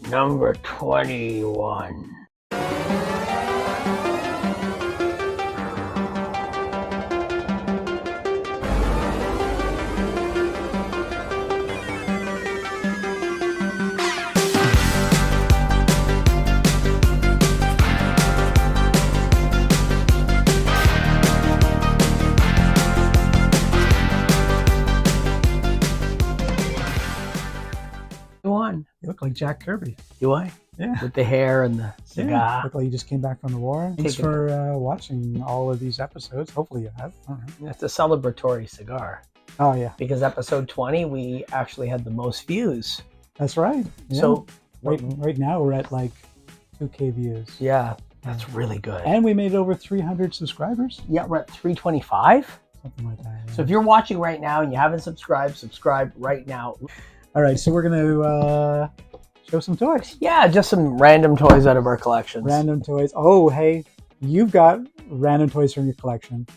Number 21. You look like Jack Kirby. Do I? Yeah. With the hair and the cigar. Yeah. Look like you just came back from the war. Thanks for watching all of these episodes. Hopefully you have. It's a celebratory cigar. Oh, yeah. Because episode 20, we actually had the most views. That's right. Yeah. So right now we're at like 2K views. Yeah, that's really good. And we made over 300 subscribers. Yeah, we're at 325. Something like that. Yeah. So if you're watching right now and you haven't subscribed, subscribe right now. All right, so we're going to show some toys. Yeah, just some random toys out of our collections. Random toys. Oh, hey, you've got random toys from your collection.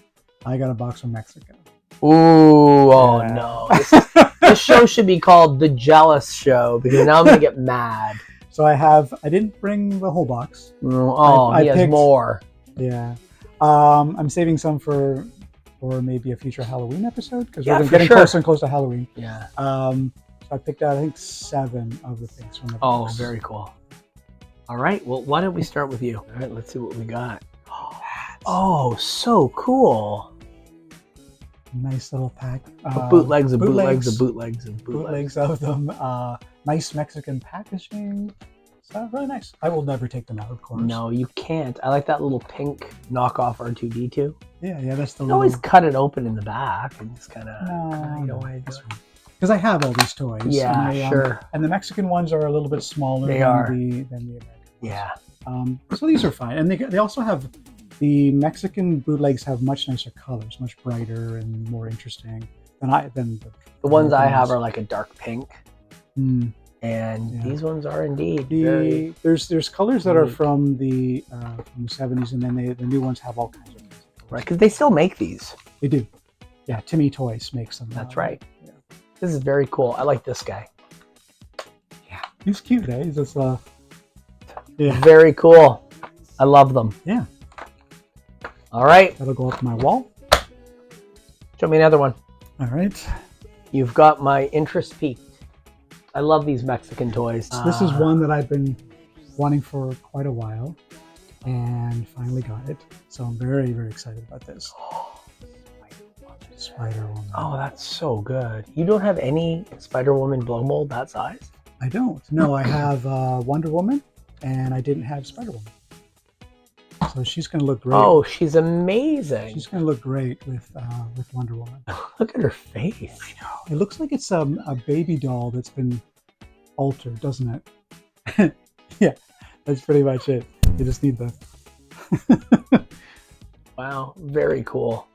I got a box from Mexico. Ooh, oh yeah. No. This show should be called The Jealous Show because now I'm going to get mad. So I didn't bring the whole box. Oh, he has more. Yeah. I'm saving some for maybe a future Halloween episode because we're getting closer and closer to Halloween. Yeah. So I picked out, I think, 7 of the things from the box. box. Oh, very cool. All right. Well, why don't we start with you? All right, let's see what we got. Oh, so cool. Nice little pack. Bootlegs of them. Nice Mexican packaging. So really nice. I will never take them out, of course. No, you can't. I like that little pink knockoff R2-D2. Yeah, that's the little... always cut it open in the back and just kind of, no, you know why I do it. Because I have all these toys. Yeah, sure. And the Mexican ones are a little bit smaller than the American ones. Yeah. So these are fine. And they also have, the Mexican bootlegs have much nicer colors, much brighter and more interesting than the ones I have are like a dark pink. Mm. And these ones are indeed there's colors that are from the 70s, and then the new ones have all kinds of colors. Right, because they still make these. They do. Yeah, Timmy Toys makes them. That's right. Yeah. This is very cool. I like this guy. Yeah, he's cute, eh? He's just very cool. I love them. Yeah. All right. That'll go up my wall. Show me another one. All right. You've got my interest peaked. I love these Mexican toys. This is one that I've been wanting for quite a while and finally got it. So I'm very, very excited about this. Spider-Woman. Oh, that's so good. You don't have any Spider-Woman blow mold that size? I don't. No, I have Wonder Woman and I didn't have Spider-Woman. So she's going to look great. Oh, she's amazing. She's going to look great with Wonder Woman. Look at her face. I know. It looks like it's a baby doll that's been altered, doesn't it? Yeah, that's pretty much it. You just need the... Wow, very cool.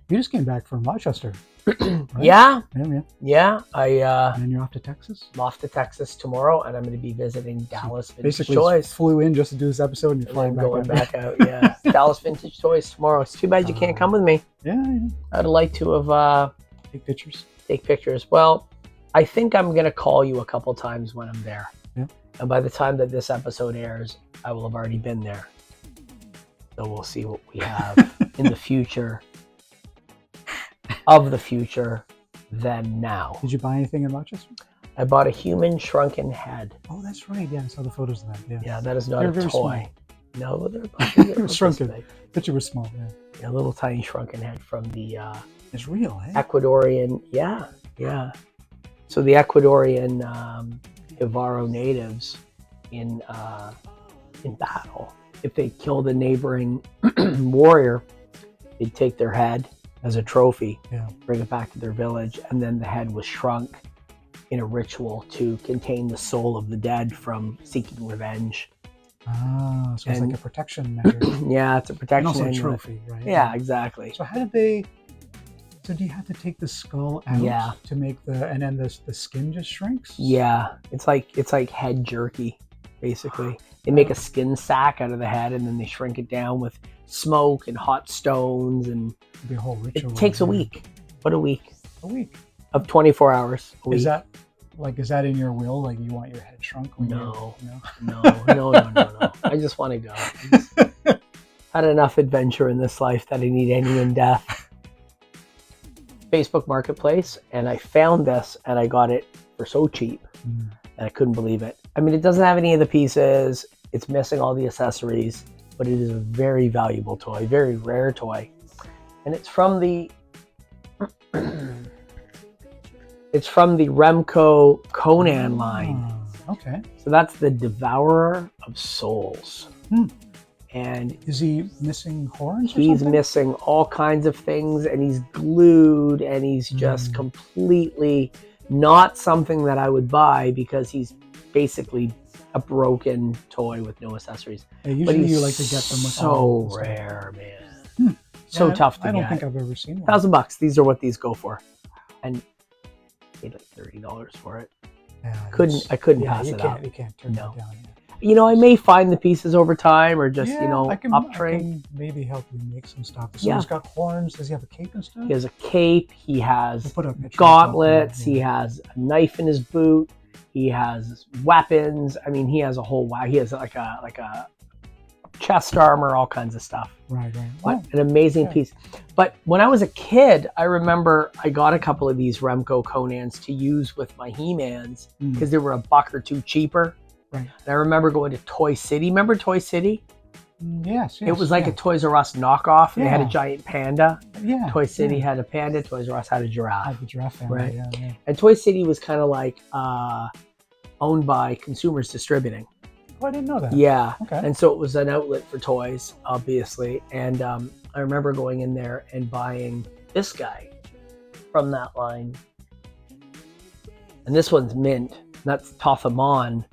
You just came back from Rochester. Right? Yeah. And then you're off to Texas? I'm off to Texas tomorrow, and I'm going to be visiting Dallas Vintage Basically, Toys. Flew in just to do this episode, and you're flying back out. Yeah. Dallas Vintage Toys tomorrow. It's too bad you can't come with me. Yeah. I'd like to have... Take pictures. Take pictures. Well, I think I'm going to call you a couple times when I'm there. Yeah. And by the time that this episode airs, I will have already been there. So we'll see what we have in the future. Of the future than now. Did you buy anything in Rochester? I bought a human shrunken head. Oh, that's right. Yeah, I saw the photos of that. Yeah, that is not a toy. Small. No, they're shrunken. But you were small. Yeah, a little tiny shrunken head from the it's real, eh? Ecuadorian. Yeah. So the Ecuadorian Ivaro natives in battle, if they killed a neighboring warrior, they'd take their head as a trophy, bring it back to their village, and then the head was shrunk in a ritual to contain the soul of the dead from seeking revenge. Ah, so it's like a protection measure. Yeah, it's a protection and also a trophy, right? Yeah, exactly. So how did they... So do you have to take the skull out to make and then the skin just shrinks? Yeah, it's like head jerky, basically. They make a skin sack out of the head, and then they shrink it down with smoke and hot stones, and the whole ritual. It takes a week. What a week? A week of 24 hours. A week. Is that Like, is that in your will? Like, you want your head shrunk? When No. No. No. I just want to go. I just had enough adventure in this life that I need any in death. Facebook Marketplace, and I found this, and I got it for so cheap, and I couldn't believe it. I mean, it doesn't have any of the pieces. It's missing all the accessories, but it is a very valuable toy, very rare toy, and it's from the Remco Conan line. Okay. So that's the Devourer of Souls. And is he missing horns? He's missing all kinds of things, and he's glued, and he's just completely not something that I would buy because he's basically a broken toy with no accessories. Yeah, usually you like to get them with so rare, man. So tough to get. I don't think I've ever seen one. $1,000. These are what these go for, and paid like $30 for it. Yeah, I couldn't pass it up. You can't turn that down. You know, I may find the pieces over time, or just uptrade. I can maybe help you make some stuff. So he's got horns. Does he have a cape and stuff? He has a cape. He has gauntlets. He has a knife in his boot. He has weapons. I mean, he has a whole He has like a chest armor, all kinds of stuff. Right. Wow. An amazing piece. But when I was a kid, I remember I got a couple of these Remco Conans to use with my He-Mans because they were $1 or $2 cheaper. Right. And I remember going to Toy City. Remember Toy City? Yes. It was like a Toys R Us knockoff. They had a giant panda. Yeah. Toy City had a panda. Toys R Us had a giraffe. Had the giraffe family. Right. Yeah. And Toy City was kind of like owned by Consumers Distributing. Oh, I didn't know that. Yeah. Okay. And so it was an outlet for toys, obviously. And I remember going in there and buying this guy from that line. And this one's mint. That's Tothamon,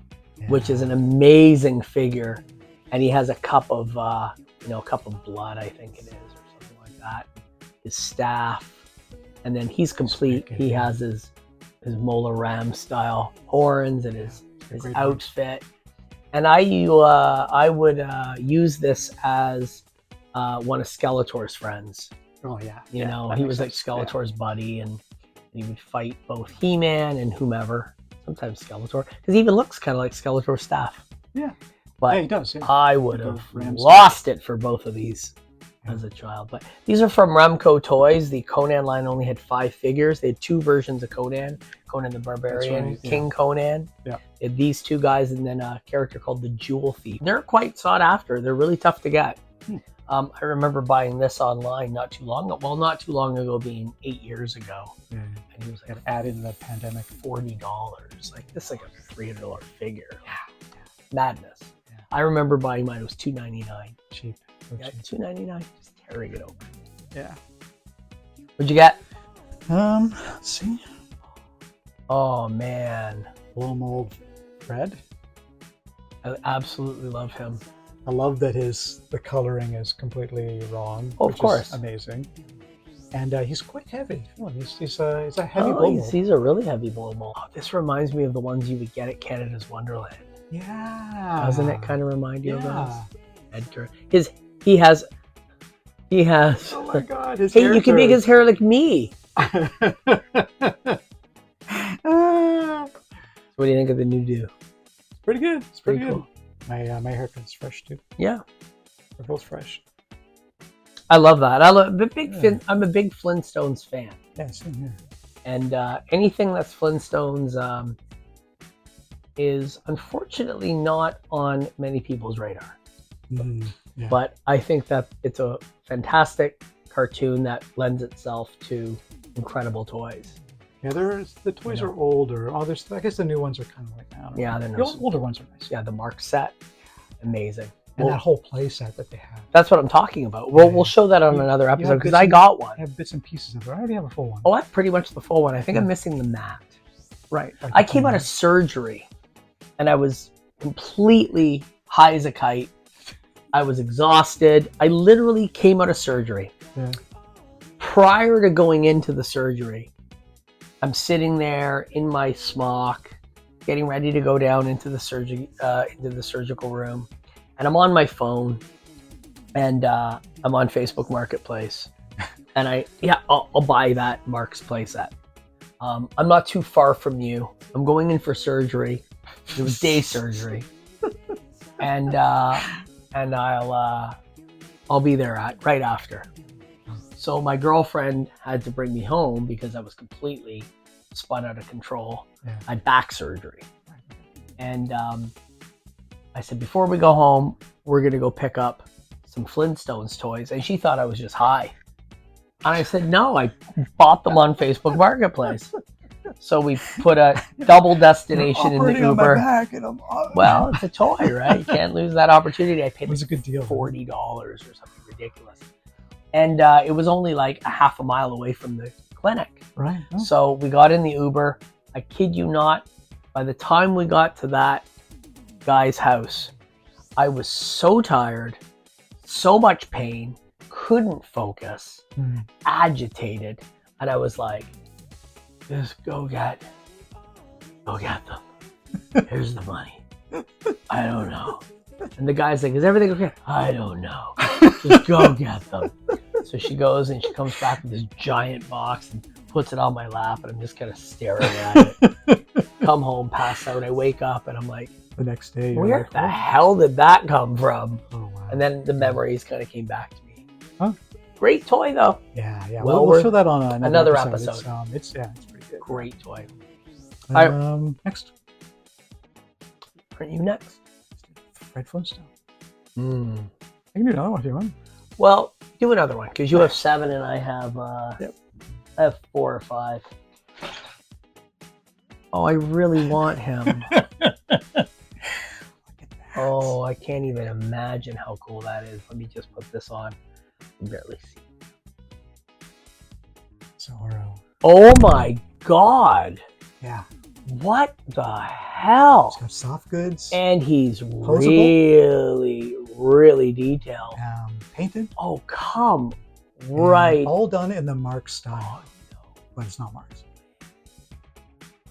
which is an amazing figure. And he has a cup of, cup of blood, I think it is, or something like that. His staff. And then he's complete. He has his Mola Ram style horns and his outfit. And I would use this as one of Skeletor's friends. Oh yeah. You know, he was like Skeletor's buddy, and he would fight both He-Man and whomever. Sometimes Skeletor, because he even looks kind of like Skeletor's staff. Yeah. But he does. Yeah. I would have lost it for both of these as a child. But these are from Remco Toys. The Conan line only had 5 figures. They had 2 versions of Conan. Conan the Barbarian, King Conan. Yeah. They had these 2 guys, and then a character called the Jewel Thief. They're quite sought after. They're really tough to get. I remember buying this online not too long ago, being 8 years ago. Yeah. And he was like, added in the pandemic, $40. Like, this is like a $300 figure. Madness. Yeah. I remember buying mine. It was $2.99. Cheap. Yeah, $2.99. Just tearing it open. Yeah. What'd you get? Let's see. Oh man, Blow mold Fred. I absolutely love him. I love that the coloring is completely wrong. Oh, of course, amazing. And he's quite heavy. Oh, he's a heavy blow mold. He's a really heavy blow mold. Oh, this reminds me of the ones you would get at Canada's Wonderland. Yeah. Doesn't it kind of remind you of those? Edgar. He has. Oh my God! His hey, you can make his hair like me. What do you think of the new do? It's pretty good. It's pretty good. Cool. My haircut's fresh too. Yeah, it feels fresh. I love that. I'm a big Flintstones fan. Yeah, same here. And anything that's Flintstones is unfortunately not on many people's radar. Yeah. But I think that it's a fantastic cartoon that lends itself to incredible toys. Yeah, the toys are older. I guess the new ones are kind of like that. Yeah, the older ones are nice. Yeah, the Mark set, amazing. And that whole play set that they have. That's what I'm talking about. We'll show that on another episode because I got one. I have bits and pieces of it. I already have a full one. Oh, I have pretty much the full one. I think I'm missing the mat. Right. I came out of surgery and I was completely high as a kite. I was exhausted. I literally came out of surgery. Yeah. Prior to going into the surgery, I'm sitting there in my smock, getting ready to go down into the surgical room, and I'm on my phone, and I'm on Facebook Marketplace, and I'll buy that Mark's playset. I'm not too far from you. I'm going in for surgery. It was day surgery, and I'll be there right after. So my girlfriend had to bring me home because I was completely spun out of control. Yeah. I had back surgery, and I said, before we go home, we're gonna go pick up some Flintstones toys, and she thought I was just high. And I said, no, I bought them on Facebook Marketplace. So we put a double destination in the Uber. On my back and Well, it's a toy, right? You can't lose that opportunity. I paid it was a good deal. $40 or something ridiculous. And it was only like a half a mile away from the clinic. Right. Oh. So we got in the Uber. I kid you not, by the time we got to that guy's house, I was so tired, so much pain, couldn't focus, agitated, and I was like, just go get them. Here's the money. I don't know. And the guy's like, is everything okay? I don't know. Just go get them. So she goes and she comes back with this giant box and puts it on my lap, and I'm just kind of staring at it. Come home, pass out. I wake up and I'm like, the next day, where the hell did that come from? Oh, wow. And then the memories kind of came back to me. Huh? Great toy though. Yeah. Well, we'll show that on another episode. episode. It's pretty good. Great toy. Next. Aren't you next? Fred Flintstone. I Hmm. can do another one if you want. Well, do another one because you have 7 and I have Yep. I have 4 or 5. Oh, I really want him. Oh, I can't even imagine how cool that is. Let me just put this on. I can barely see. Zoro. Oh my God. Yeah. What the hell? He's got soft goods. And he's Posable. really detailed. Painted. Oh, come right. All done in the Marx style. Oh, no. But it's not Marx.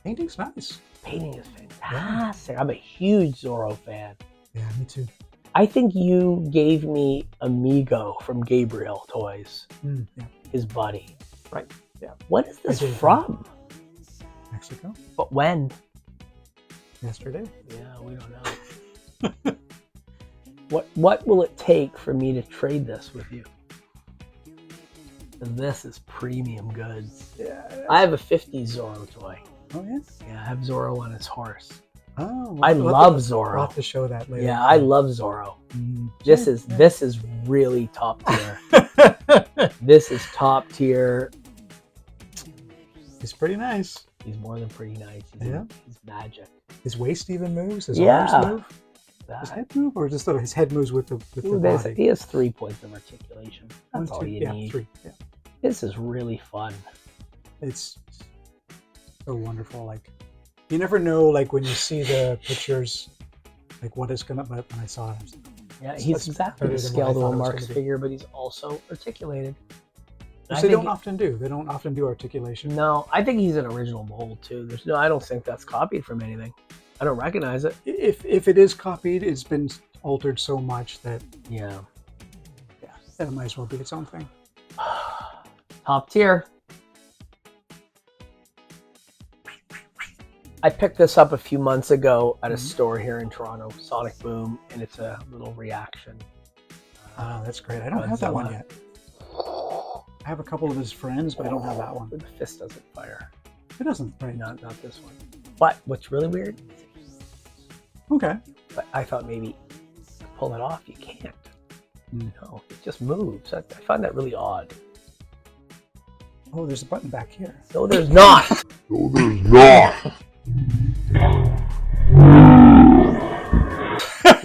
Painting's nice. Painting is fantastic. I'm a huge Zoro fan. Yeah, me too. I think you gave me Amigo from Gabriel Toys, Yeah. his buddy. Right. Yeah. What is this I did. from? Mexico. But when? Yesterday. Yeah, we don't know. What will it take for me to trade this with you? This is premium goods. Yeah. I have a 50s Zoro toy. Oh yeah. Yeah, I have Zoro on his horse. Oh. I love Zoro. We'll have to show that later. Yeah, I love Zoro. This is really top tier. This is top tier. He's pretty nice. He's more than pretty nice. He's magic. His waist even moves. His Yeah. arms move. That- His head move, or just his head moves with the body. He has 3 points of articulation. That's 1, all 2, you yeah, need. 3. Yeah. This is really fun. It's so wonderful. Like, you never know, like, when you see the pictures, like, what it's gonna. But when I saw it, I was like, Yeah, That's he's exactly better the than what I scale to thought a it was Marx gonna be. figure, but he's also articulated. which they don't often do. They don't often do articulation. No, I think he's an original mold too. I don't think that's copied from anything. I don't recognize it. If it is copied, it's been altered so much that Yeah. it might as well be its own thing. Top tier. I picked this up a few months ago at a store here in Toronto, Sonic Boom, and it's a little reaction. Oh, that's great. I don't have that one Godzilla. yet. I have a couple of his friends, but I don't have that one. The fist doesn't fire. It doesn't, right? Not this one. But what's really weird, Okay. but I thought maybe to pull it off, you can't. No, it just moves. I find that really odd. Oh, there's a button back here. No, there's not. No, there's not.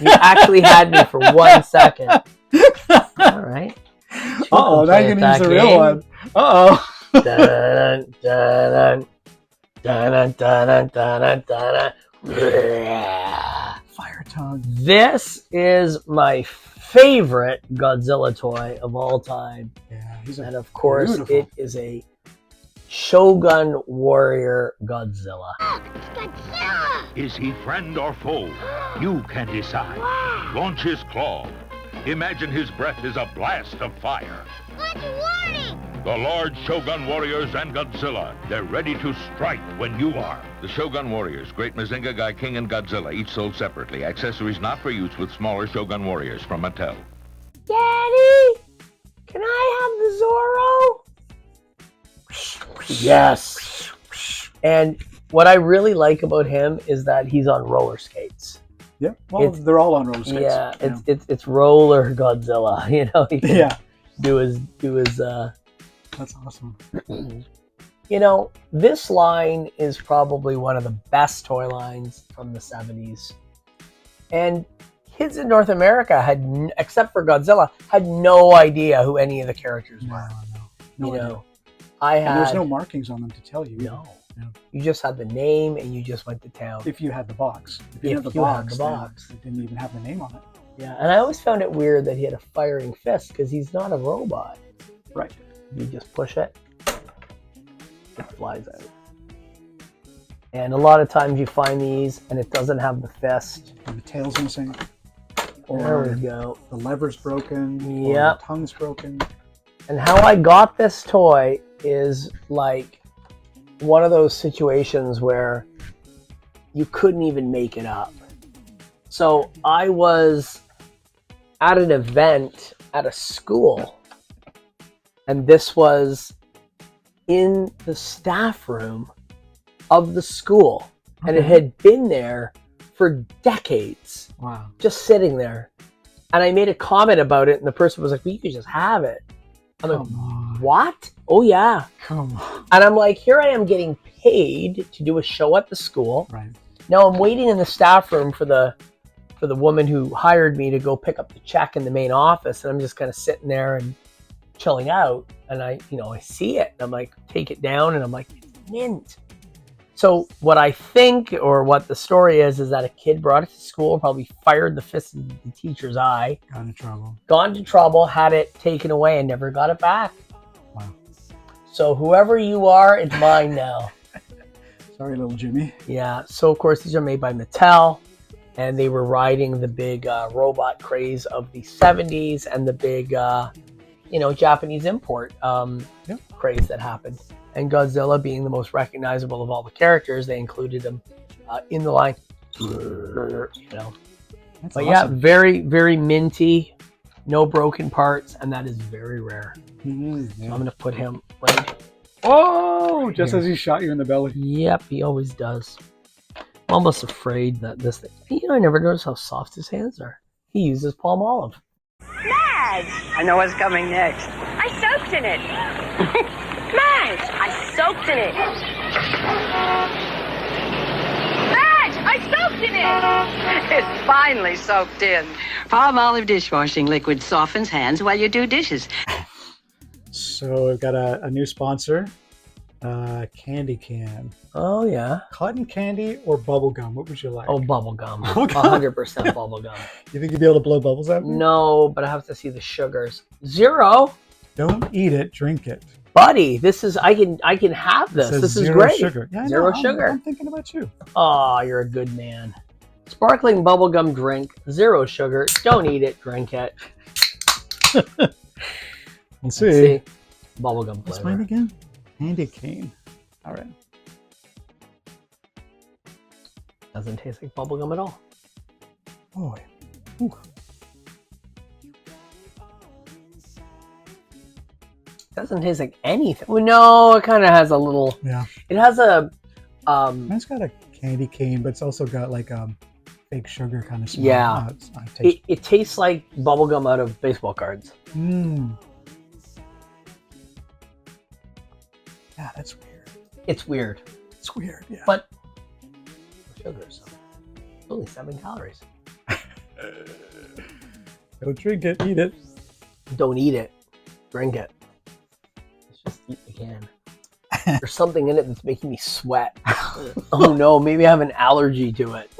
You actually had me for 1 second. All right. Uh-oh, now you can use the real one. Uh-oh. Dun, dun, dun, dun, dun, dun, dun, dun. Fire tongue. This is my favorite Godzilla toy of all time. Yeah, he's And of course, beautiful. it is a Shogun warrior Godzilla. Is he friend or foe? You can decide. Launch his claw. Imagine his breath is a blast of fire. Good warning! The Lord Shogun warriors and Godzilla. They're ready to strike when you are. The Shogun warriors, Great Mazinga, Guy King, and Godzilla, each sold separately. Accessories not for use with smaller Shogun warriors from Mattel. Daddy, can I have the Zoro? Yes. And what I really like about him is that he's on roller skates. Yeah, well, they're all on roller skates. Yeah, it's roller Godzilla. You know, he can do his. That's awesome. You know, this line is probably one of the best toy lines from the 70s. And kids in North America had, except for Godzilla, had no idea who any of the characters were. No you idea. know, and there's no markings on them to tell you. No. No. You just had the name and you just went to town. If you had the box. If you had the box, it didn't even have the name on it. Yeah, and I always found it weird that he had a firing fist because he's not a robot. Right. You just push it, it flies out. And a lot of times you find these and it doesn't have the fist. And the tail's missing. Or there we go. The lever's broken. Yep. Or the tongue's broken. And how I got this toy is like one of those situations where you couldn't even make it up. So I was at an event at a school, and this was in the staff room of the school. And it had been there for decades. Wow. Just sitting there. And I made a comment about it, and the person was like, well, you could just have it. I'm like, what? Oh, yeah. Come on. And I'm like, here I am getting paid to do a show at the school. Right. Now I'm waiting in the staff room for the woman who hired me to go pick up the check in the main office. And I'm just kind of sitting there and chilling out. And I see it. And I'm like, take it down. And I'm like, it's mint. So what I think, or what the story is that a kid brought it to school, probably fired the fist in the teacher's eye. Got into trouble, had it taken away, and never got it back. Wow. So whoever you are, it's mine now. Sorry, little Jimmy. Yeah. So of course these are made by Mattel, and they were riding the big robot craze of the 70s and the big, Japanese import craze that happened. And Godzilla being the most recognizable of all the characters, they included him in the line. That's but awesome. yeah, very, very minty, no broken parts, and that is very rare. So I'm going to put him right. Oh, just as he shot you in the belly. Yep, he always does. I'm almost afraid that this thing. I never noticed how soft his hands are. He uses palm olive. Madge! I know what's coming next. I soaked in it. Madge! I soaked in it. Madge! I soaked in it! It's finally soaked in. Palm olive dishwashing liquid softens hands while you do dishes. So we've got a new sponsor, Candy Can. Oh, yeah. Cotton candy or bubble gum? What would you like? Oh, bubble gum. Okay. 100% bubble gum. You think you'd be able to blow bubbles out? No, but I have to see the sugars. Zero. Don't eat it, drink it. Buddy, this is I can have this. This is great. Sugar. Yeah, zero sugar. I'm thinking about you. Oh, you're a good man. Sparkling bubblegum drink, 0 sugar. Don't eat it, drink it. Let's see. Bubblegum flavor. What's mine again? Candy cane. All right. Doesn't taste like bubblegum at all. Boy. Ooh. Doesn't taste like anything. Well, no, it kind of has a little. Yeah. It has a. Mine's got a candy cane, but it's also got like fake sugar kind of smell. Yeah. It tastes like bubblegum out of baseball cards. Mmm. Yeah, that's weird. It's weird. It's weird, yeah. But sugar, so only 7 calories. Don't drink it, eat it. Don't eat it, drink it. Let's just eat the can. There's something in it that's making me sweat. Oh no, maybe I have an allergy to it.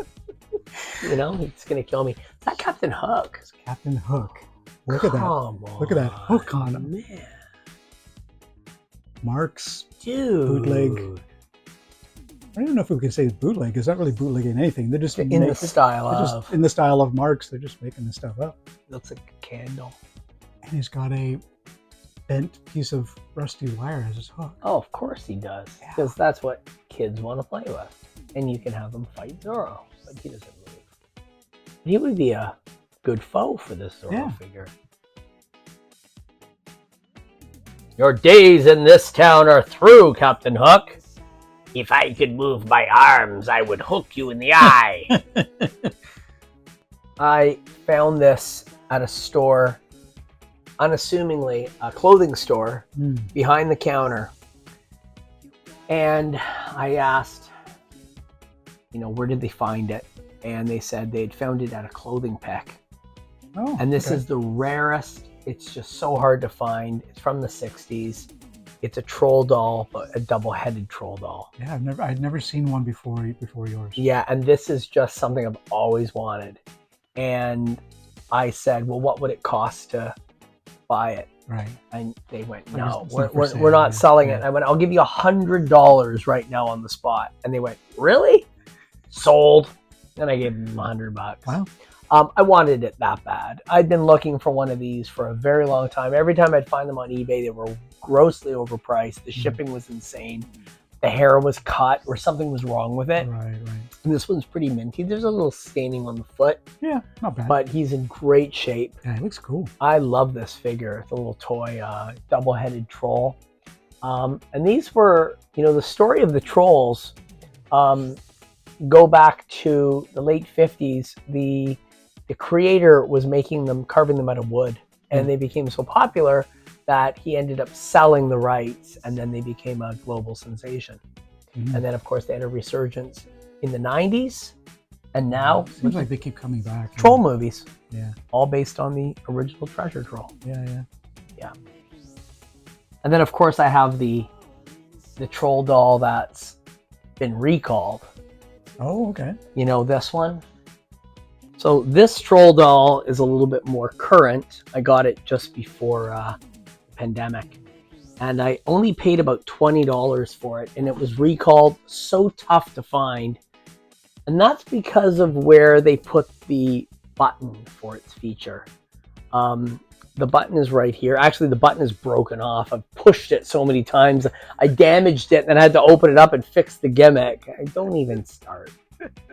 It's gonna kill me. Is that Captain Hook? It's Captain Hook. Look at that. Look at that hook on him. Man. Marks. Dude. Bootleg. I don't even know if we can say bootleg. It's not really bootlegging anything. They're just in the style of Marks. They're just making this stuff up. Looks like a candle. And he's got a bent piece of rusty wire as his hook. Oh, of course he does, because that's what kids want to play with. And you can have them fight Zoro, but he doesn't move. He would be a good foe for this Zoro figure. Your days in this town are through, Captain Hook. If I could move my arms, I would hook you in the eye. I found this at a store, unassumingly, a clothing store, behind the counter. And I asked, where did they find it? And they said they'd found it at a clothing pick. Oh, and this is the rarest. It's just so hard to find. It's from the 60s. It's a troll doll, but a double-headed troll doll. Yeah, I'd never seen one before yours. Yeah, and this is just something I've always wanted. And I said, well, what would it cost to buy it? Right. And they went, Like, no, it's not for we're sale, not selling it. I went, I'll give you $100 right now on the spot. And they went, really? Sold. And I gave them $100. Wow. I wanted it that bad. I'd been looking for one of these for a very long time. Every time I'd find them on eBay, they were grossly overpriced. The shipping was insane. The hair was cut or something was wrong with it. Right. And this one's pretty minty. There's a little staining on the foot. Yeah, not bad. But he's in great shape. Yeah, it looks cool. I love this figure. It's a little toy, double-headed troll. And these were, the story of the trolls go back to the late 50s. The creator was carving them out of wood, and they became so popular that he ended up selling the rights, and then they became a global sensation. And then, of course, they had a resurgence in the 90s, and now seems like they keep coming back. Troll movies. Yeah. All based on the original Treasure Troll. Yeah. And then, of course, I have the troll doll that's been recalled. Oh, okay. This one? So this troll doll is a little bit more current. I got it just before the pandemic. And I only paid about $20 for it. And it was recalled. So tough to find. And that's because of where they put the button for its feature. The button is right here. Actually, the button is broken off. I've pushed it so many times. I damaged it and I had to open it up and fix the gimmick. Don't even start.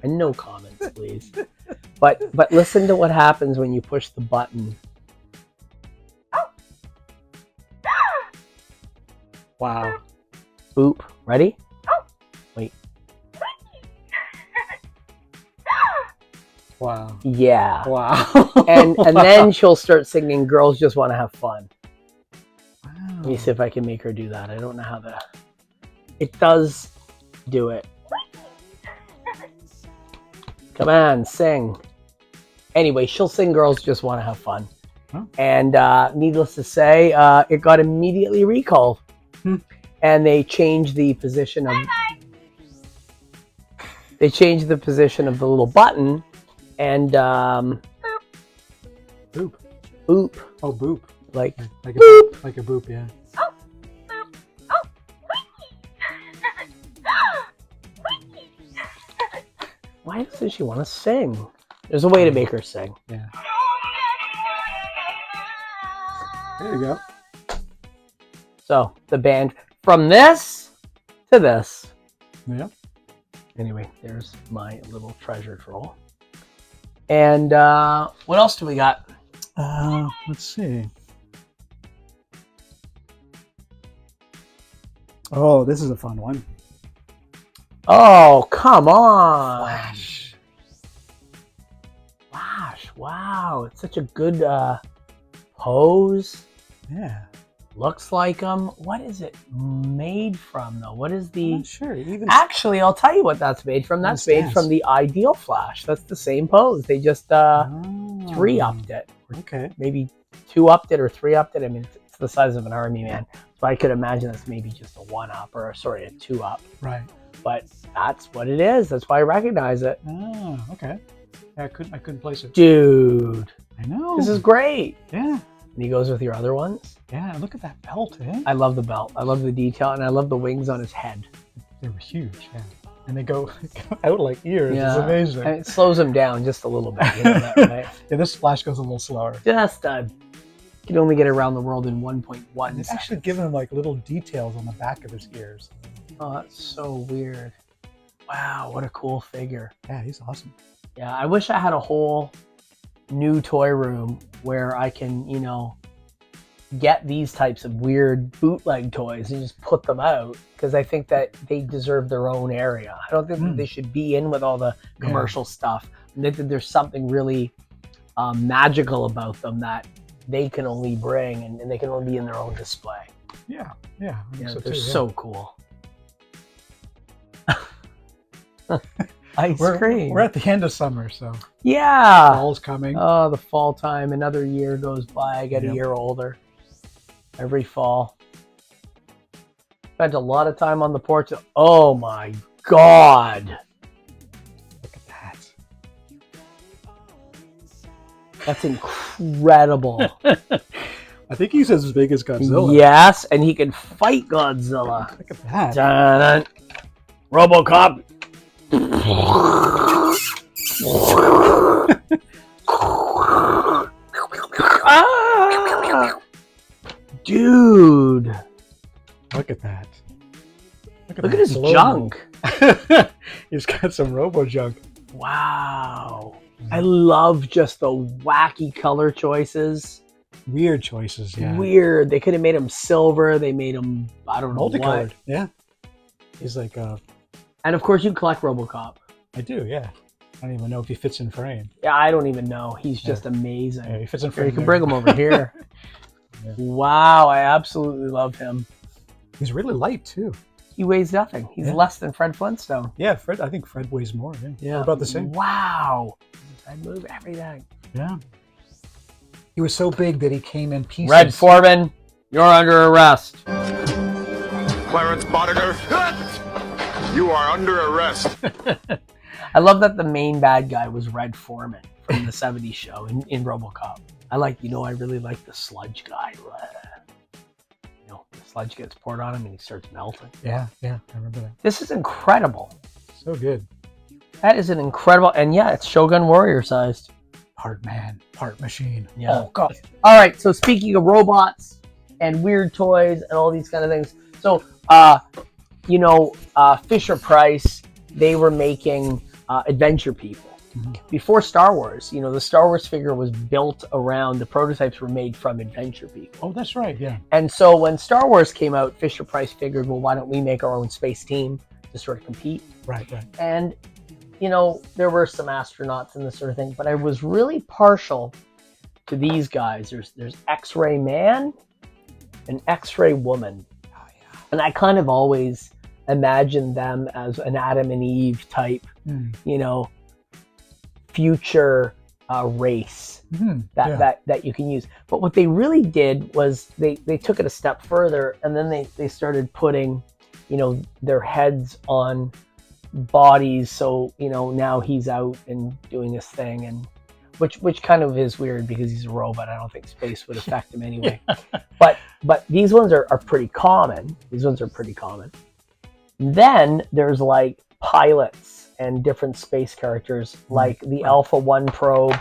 And no comments, please. But listen to what happens when you push the button. Wow. Boop. Ready? Wait. Wow. Yeah. Wow. and then she'll start singing Girls Just Want to Have Fun. Wow. Let me see if I can make her do that. I don't know how it does do it. Come on, sing. Anyway, she'll sing Girls Just Want to Have Fun. Huh? And needless to say, it got immediately recalled. And they changed the position of the little button and Boop. boop. Oh, boop. Like a boop. Like a boop, yeah. Why doesn't she want to sing? There's a way to make her sing. Yeah. There you go. So the band from this to this. Yeah. Anyway, there's my little treasure troll. And what else do we got? Let's see. Oh, this is a fun one. Oh, come on. Flash. Flash. Wow. It's such a good pose. Yeah. Looks like him. What is it made from, though? What is I'm the... not sure. Even Actually, I'll tell you what that's made from. That's made from the Ideal Flash. That's the same pose. They just 3-upped it. Okay. Maybe 2-upped it or 3-upped it. I mean, it's the size of an army man. So I could imagine that's maybe just a 1-up or, sorry, a 2-up. Right. But that's what it is. That's why I recognize it. Oh, okay. Yeah, I couldn't place it. Dude. I know. This is great. Yeah. And he goes with your other ones. Yeah, look at that belt, eh? I love the belt. I love the detail. And I love the wings on his head. They were huge, yeah. And they go out like ears. Yeah. It's amazing. And it slows him down just a little bit. You know that, right? Yeah, this Flash goes a little slower. Just a can only get around the world in 1.1 It's seconds. actually given him like little details on the back of his ears. Oh, that's so weird. Wow, what a cool figure. Yeah, he's awesome. Yeah, I wish I had a whole new toy room where I can, you know, get these types of weird bootleg toys and just put them out, because I think that they deserve their own area. I don't think that they should be in with all the commercial stuff. I think that there's something really magical about them that they can only bring, and they can only be in their own display. Yeah, yeah. I think Yeah, so they're too, yeah. so cool. Ice cream. We're at the end of summer, so Yeah. fall's coming. Oh, the fall time. Another year goes by. I get a Yep. year older. Every fall. Spent a lot of time on the porch. Oh my God. Look at that. That's incredible. I think he's as big as Godzilla. Yes, and he can fight Godzilla. Look at that. Dun-dun. Robocop. Ah! Dude, Look at that. look at that his slow-mo. junk. He's got some robo junk. Wow. I love just the wacky color choices. Weird choices, yeah. Weird. They could have made him silver. They made him, I don't know Multicolored, what. yeah. He's like, And of course, you collect Robocop. I do, yeah. I don't even know if he fits in frame. Yeah, I don't even know. He's just amazing. Yeah, he fits in Here, frame. you can there. bring him over here. Yeah. Wow, I absolutely love him. He's really light too. He weighs nothing. He's Yeah. less than Fred Flintstone. Yeah, Fred. I think Fred weighs more. Yeah, Yeah. We're about the same. Wow. I move everything. Yeah. He was so big that he came in pieces. Red Foreman, you're under arrest. Clarence Bodiger, you are under arrest. I love that the main bad guy was Red Foreman from the 70s show in Robocop. I really like the sludge guy. You know, the sludge gets poured on him and he starts melting. Yeah, I remember that. This is incredible. So good. That is an incredible, and yeah, it's Shogun Warrior sized. Part man, part machine. Yeah. Oh, God. All right, so speaking of robots and weird toys and all these kind of things. So, Fisher-Price, they were making adventure people. Mhm. Before Star Wars, the Star Wars figure was built around, the prototypes were made from adventure people. Oh, that's right, yeah. And so when Star Wars came out, Fisher-Price figured, well, why don't we make our own space team to sort of compete? Right. And, there were some astronauts and this sort of thing, but I was really partial to these guys. There's X-Ray Man and X-Ray Woman. Oh, yeah. And I kind of always imagined them as an Adam and Eve type, future race that you can use. But what they really did was they took it a step further, and then they started putting, their heads on bodies. So, now he's out and doing his thing, and which kind of is weird because he's a robot. I don't think space would affect him anyway. But these ones are pretty common. Then there's like pilots and different space characters, like the Alpha 1 probe,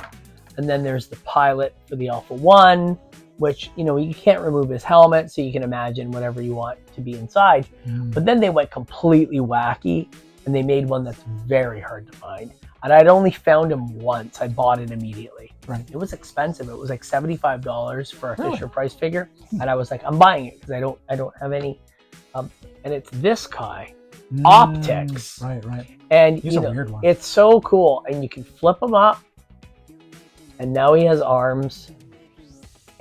and then there's the pilot for the Alpha 1, which, you can't remove his helmet, so you can imagine whatever you want to be inside. But then they went completely wacky, and they made one that's very hard to find. And I'd only found him once. I bought it immediately. Right. It was expensive. It was like $75 for a Really? Fisher-Price figure, and I was like, I'm buying it because I don't have any. And it's this guy, Optics. Right. And He's a weird one. It's so cool, and you can flip him up, and now he has arms.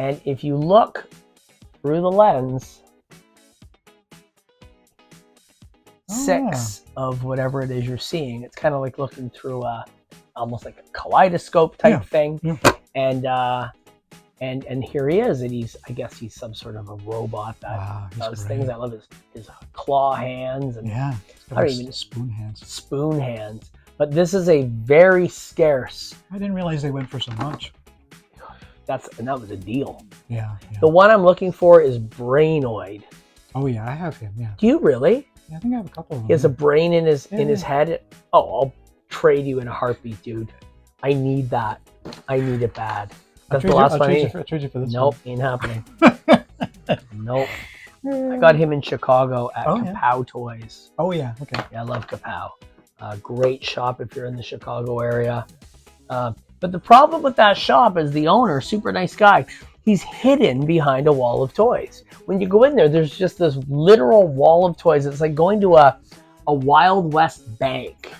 And if you look through the lens, 6 of whatever it is you're seeing, it's kind of like looking through almost like a kaleidoscope type thing. Yeah. And here he is, and I guess he's some sort of a robot that He's does great. things. I love his claw hands and Yeah. I don't even- spoon hands. spoon hands. But this is a very scarce. I didn't realize they went for so much. And that was a deal. Yeah. The one I'm looking for is Brainoid. Oh yeah, I have him. Yeah. Do you really? I think I have a couple of them. He has a brain in his Yeah. head. Oh, I'll trade you in a heartbeat, dude. I need that. I need it bad. That's the last one. I'll trade you for this. Nope, ain't happening. Nope. I got him in Chicago at Kapow Toys. Oh yeah, okay. Yeah, I love Kapow. Great shop if you're in the Chicago area. But the problem with that shop is the owner, super nice guy, he's hidden behind a wall of toys. When you go in there, there's just this literal wall of toys. It's like going to a Wild West bank,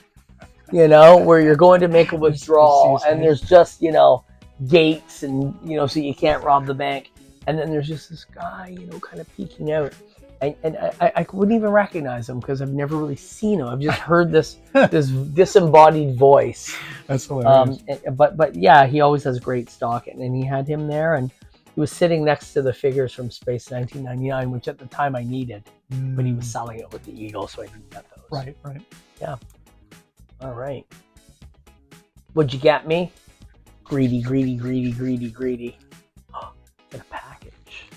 you know, where you're going to make a withdrawal and there's just, you know, gates and, you know, so you can't rob the bank. And then there's just this guy, you know, kind of peeking out. And I wouldn't even recognize him because I've never really seen him. I've just heard this disembodied voice. That's hilarious. But yeah, he always has great stock, and he had him there, and he was sitting next to the figures from Space 1999, which at the time I needed, but he was selling it with the Eagle, so I didn't get those. Right. Yeah. All right. What'd you get me? Greedy. Oh, get a package.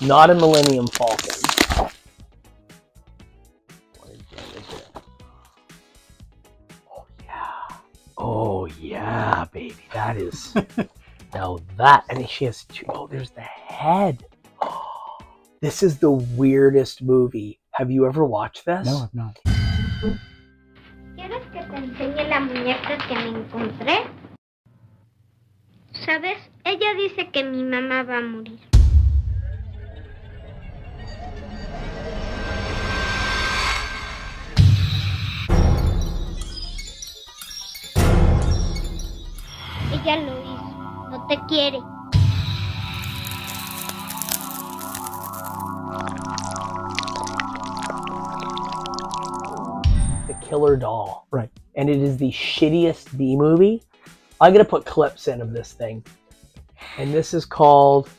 Not a Millennium Falcon. Oh yeah, baby. That is now that, and she has two. Oh, there's the head. Oh, this is the weirdest movie. Have you ever watched this? No, I've not. ¿Quieres que te enseñe la muñeca que me encontré? ¿Sabes? Ella dice que mi mamá va a morir. Ella lo hizo. No te quiere. The Killer Doll. Right. And it is the shittiest B movie. I'm going to put clips in of this thing. And this is called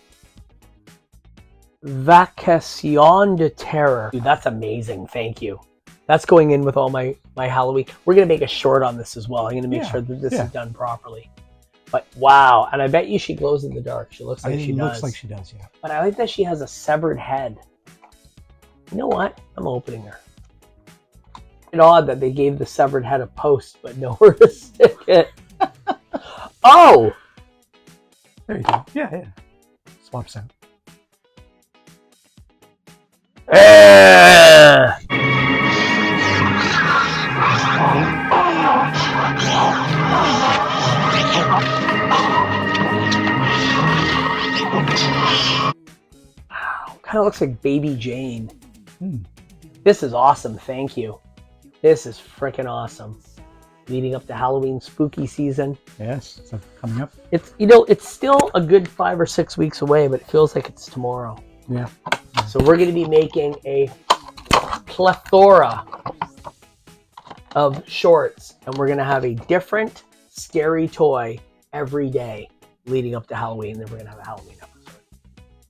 Vacation de Terror. Dude, that's amazing. Thank you. That's going in with all my Halloween. We're going to make a short on this as well. I'm going to make sure that this is done properly. But wow. And I bet you she glows in the dark. She looks like she does. Looks like she does, yeah. But I like that she has a severed head. You know what? I'm opening her. It's odd that they gave the severed head a post, but nowhere to stick it. Oh! There you go. Yeah. Swaps out. Wow, kind of looks like Baby Jane. This is awesome. Thank you. This is freaking awesome. Leading up to Halloween spooky season. Yes, so coming up. It's, you know, it's still a good 5 or 6 weeks away, but it feels like it's tomorrow. Yeah. So we're going to be making a plethora of shorts, and we're going to have a different scary toy every day leading up to Halloween. Then we're going to have a Halloween episode.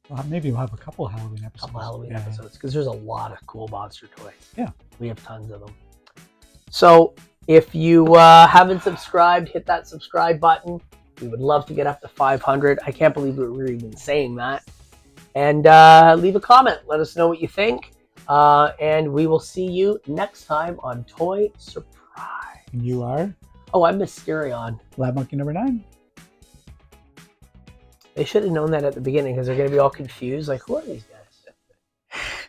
Well, maybe we'll have a couple Halloween episodes. Episodes, because there's a lot of cool monster toys. Yeah. We have tons of them. So if you haven't subscribed, hit that subscribe button. We would love to get up to 500. I can't believe we're even saying that. And leave a comment. Let us know what you think. And we will see you next time on Toy Surprise. And you are? Oh, I'm Mysterion. Lab Monkey number 9. They should have known that at the beginning because they're going to be all confused. Like, who are these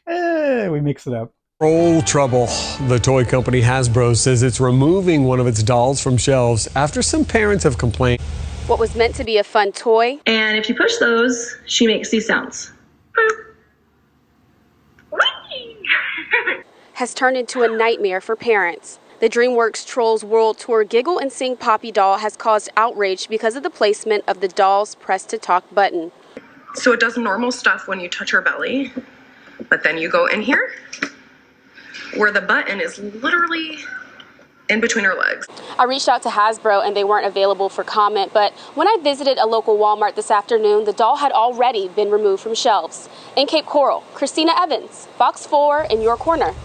guys? We mix it up. Oh, trouble. The toy company Hasbro says it's removing one of its dolls from shelves after some parents have complained. What was meant to be a fun toy, and if you push those, she makes these sounds. has turned into a nightmare for parents. The DreamWorks Trolls World Tour Giggle and Sing Poppy doll has caused outrage because of the placement of the doll's press to talk button. So it does normal stuff when you touch her belly, but then you go in here where the button is literally in between her legs. I reached out to Hasbro and they weren't available for comment, but when I visited a local Walmart this afternoon, the doll had already been removed from shelves. In Cape Coral, Christina Evans, Fox 4 in your corner.